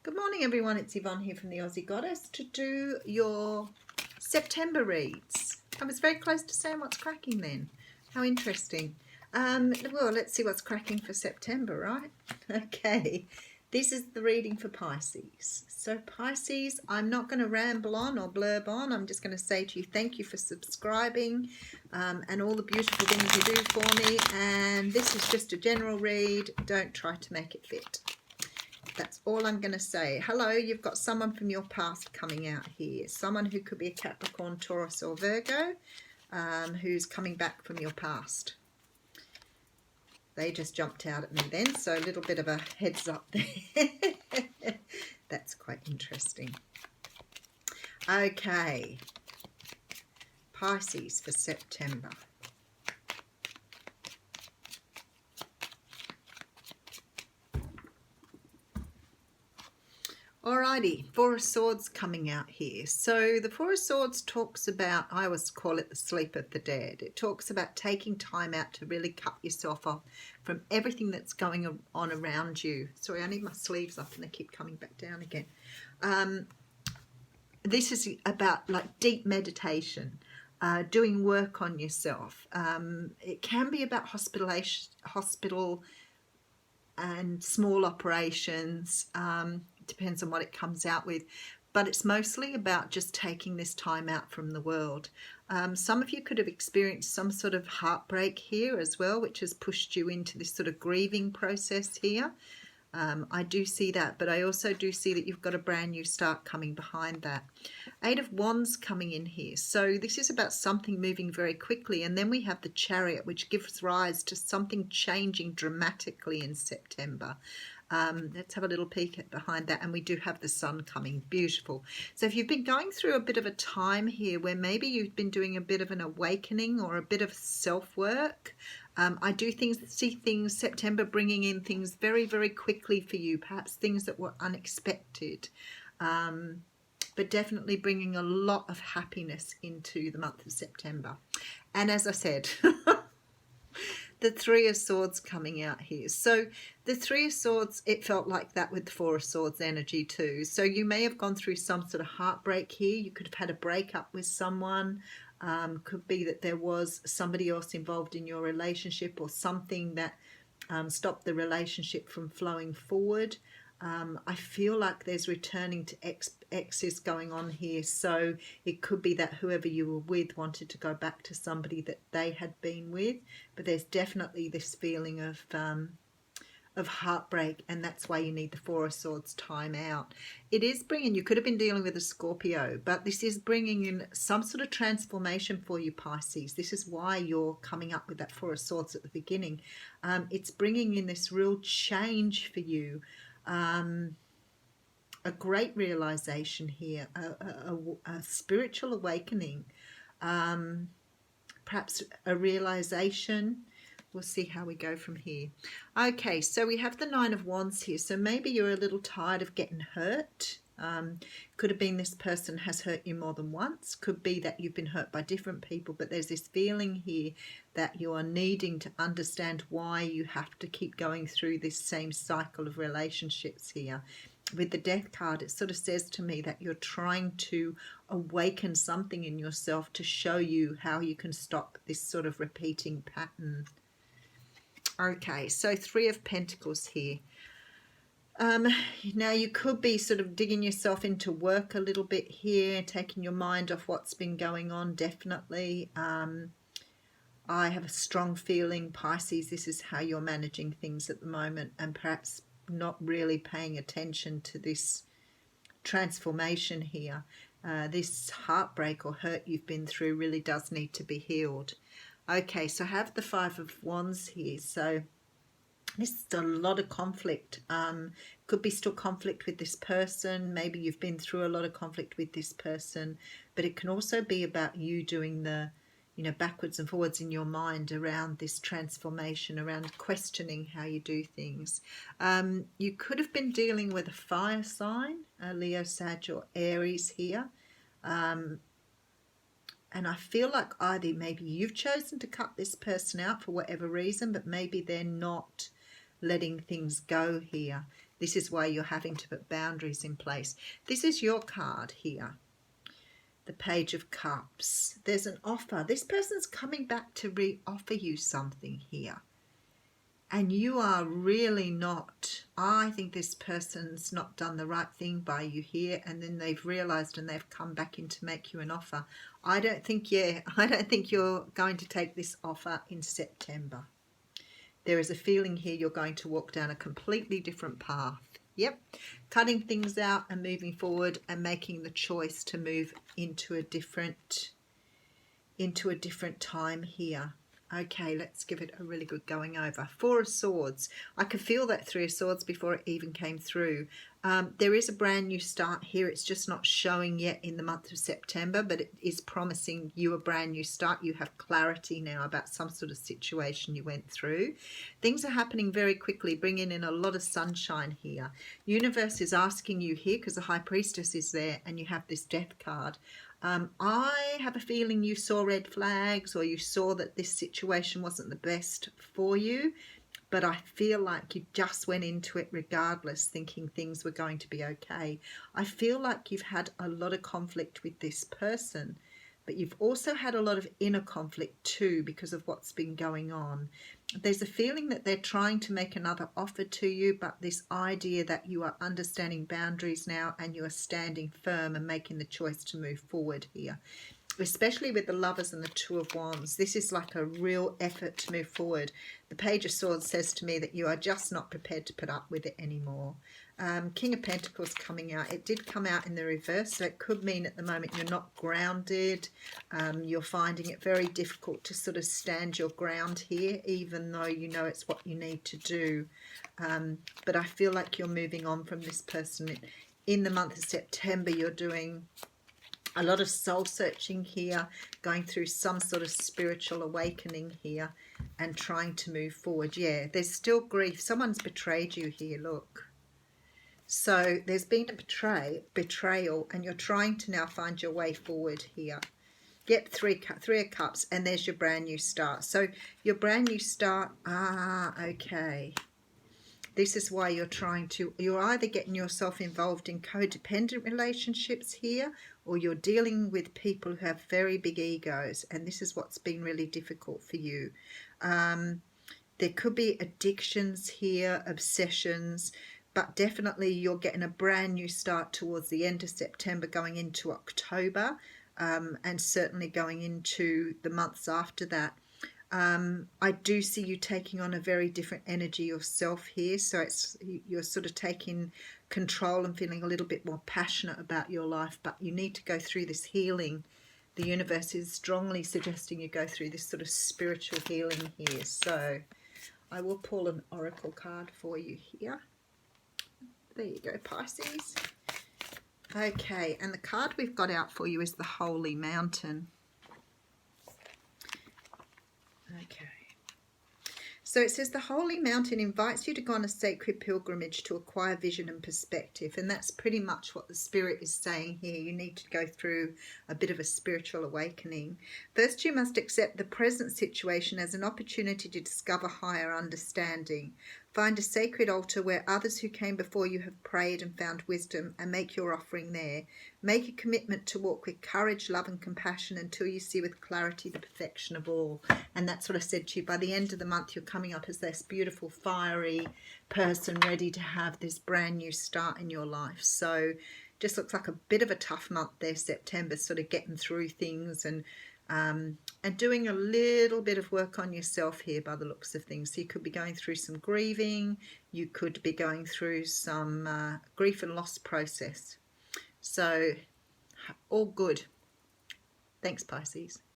Good morning, everyone. It's Yvonne here from the Aussie Goddess to do your September reads. I was very close to saying what's cracking then. How interesting. Well, let's see what's cracking for September, right? Okay. This is the reading for Pisces. So Pisces, I'm not going to ramble on or blurb on. I'm just going to say to you, thank you for subscribing and all the beautiful things you do for me. And this is just a general read. Don't try to make it fit. That's all I'm going to say. Hello, you've got someone from your past coming out here. Someone who could be a Capricorn, Taurus or Virgo who's coming back from your past. They just jumped out at me then, so a little bit of a heads up there. That's quite interesting. Okay, Pisces for September. Alrighty, Four of Swords coming out here. So the Four of Swords talks about, I always call it the sleep of the dead. It talks about taking time out to really cut yourself off from everything that's going on around you. Sorry, I need my sleeves up and they keep coming back down again. This is about like deep meditation, doing work on yourself. It can be about hospital and small operations. Depends on what it comes out with, but it's mostly about just taking this time out from the world. Some of you could have experienced some sort of heartbreak here as well, which has pushed you into this sort of grieving process here. I do see that, but I also do see that you've got a brand new start coming behind that. Eight of Wands coming in here. So this is about something moving very quickly. And then we have the Chariot, which gives rise to something changing dramatically in September. Let's have a little peek at behind that. And we do have the Sun coming. Beautiful. So if you've been going through a bit of a time here where maybe you've been doing a bit of an awakening or a bit of self-work, I do see things, September, bringing in things very, very quickly for you, perhaps things that were unexpected, but definitely bringing a lot of happiness into the month of September. And as I said, the Three of Swords coming out here. So the Three of Swords, it felt like that with the Four of Swords energy too. So you may have gone through some sort of heartbreak here. You could have had a breakup with someone. Could be that there was somebody else involved in your relationship or something that stopped the relationship from flowing forward. I feel like there's returning to exes going on here. So it could be that whoever you were with wanted to go back to somebody that they had been with. But there's definitely this feeling of heartbreak, and that's why you need the Four of Swords time out. It is bringing, you could have been dealing with a Scorpio, but this is bringing in some sort of transformation for you, Pisces. This is why you're coming up with that Four of Swords at the beginning. It's bringing in this real change for you, a great realization here, a spiritual awakening, perhaps a realization. We'll see how we go from here. Okay, so we have the Nine of Wands here. So maybe you're a little tired of getting hurt. Could have been this person has hurt you more than once. Could be that you've been hurt by different people. But there's this feeling here that you are needing to understand why you have to keep going through this same cycle of relationships here. With the Death card, it sort of says to me that you're trying to awaken something in yourself to show you how you can stop this sort of repeating pattern. Okay, so Three of Pentacles here. Now you could be sort of digging yourself into work a little bit here, taking your mind off what's been going on, definitely. I have a strong feeling, Pisces, this is how you're managing things at the moment, and perhaps not really paying attention to this transformation here. This heartbreak or hurt you've been through really does need to be healed. Okay, so I have the Five of Wands here. So this is a lot of conflict. Could be still conflict with this person. Maybe you've been through a lot of conflict with this person. But it can also be about you doing the, backwards and forwards in your mind around this transformation, around questioning how you do things. You could have been dealing with a fire sign, a Leo, Sag or Aries here. And I feel like either maybe you've chosen to cut this person out for whatever reason, but maybe they're not letting things go here. This is why you're having to put boundaries in place. This is your card here. The Page of Cups. There's an offer. This person's coming back to re-offer you something here. And you are really not, I think this person's not done the right thing by you here, and then they've realised and they've come back in to make you an offer. I don't think you're going to take this offer in September. There is a feeling here you're going to walk down a completely different path. Yep, cutting things out and moving forward and making the choice to move into a different time here. Okay, let's give it a really good going over. Four of Swords. I could feel that Three of Swords before it even came through. There is a brand new start here. It's just not showing yet in the month of September, but it is promising you a brand new start. You have clarity now about some sort of situation you went through. Things are happening very quickly, bringing in a lot of sunshine here. Universe is asking you here, because the High Priestess is there, and you have this Death card. I have a feeling you saw red flags, or you saw that this situation wasn't the best for you, but I feel like you just went into it regardless, thinking things were going to be okay. I feel like you've had a lot of conflict with this person, but you've also had a lot of inner conflict too because of what's been going on. There's a feeling that they're trying to make another offer to you, but this idea that you are understanding boundaries now and you are standing firm and making the choice to move forward here. Especially with the Lovers and the Two of Wands, this is like a real effort to move forward. The Page of Swords says to me that you are just not prepared to put up with it anymore. King of Pentacles coming out. It did come out in the reverse, so it could mean at the moment you're not grounded. You're finding it very difficult to sort of stand your ground here, even though you know it's what you need to do. But I feel like you're moving on from this person. In the month of September, you're doing a lot of soul searching here, going through some sort of spiritual awakening here and trying to move forward. Yeah, there's still grief. Someone's betrayed you here, look. So there's been a betrayal, and you're trying to now find your way forward here. Get three of Cups, and there's your brand new start. So your brand new start, okay. This is why you're either getting yourself involved in codependent relationships here, or you're dealing with people who have very big egos, and this is what's been really difficult for you. There could be addictions here, obsessions, but definitely you're getting a brand new start towards the end of September, going into October, and certainly going into the months after that. I do see you taking on a very different energy yourself here, so you're sort of taking control and feeling a little bit more passionate about your life, but you need to go through this healing. The universe is strongly suggesting you go through this sort of spiritual healing here. So I will pull an oracle card for you here. There you go, Pisces. Okay, and the card we've got out for you is the Holy Mountain. Okay. So it says the Holy Mountain invites you to go on a sacred pilgrimage to acquire vision and perspective. And that's pretty much what the Spirit is saying here. You need to go through a bit of a spiritual awakening. First, you must accept the present situation as an opportunity to discover higher understanding. Find a sacred altar where others who came before you have prayed and found wisdom, and make your offering there. Make a commitment to walk with courage, love and compassion until you see with clarity the perfection of all. And that's what I said to you. By the end of the month, you're coming up as this beautiful, fiery person ready to have this brand new start in your life. So just looks like a bit of a tough month there, September, sort of getting through things and doing a little bit of work on yourself here by the looks of things. So you could be going through some grieving. You could be going through some grief and loss process. So all good. Thanks, Pisces.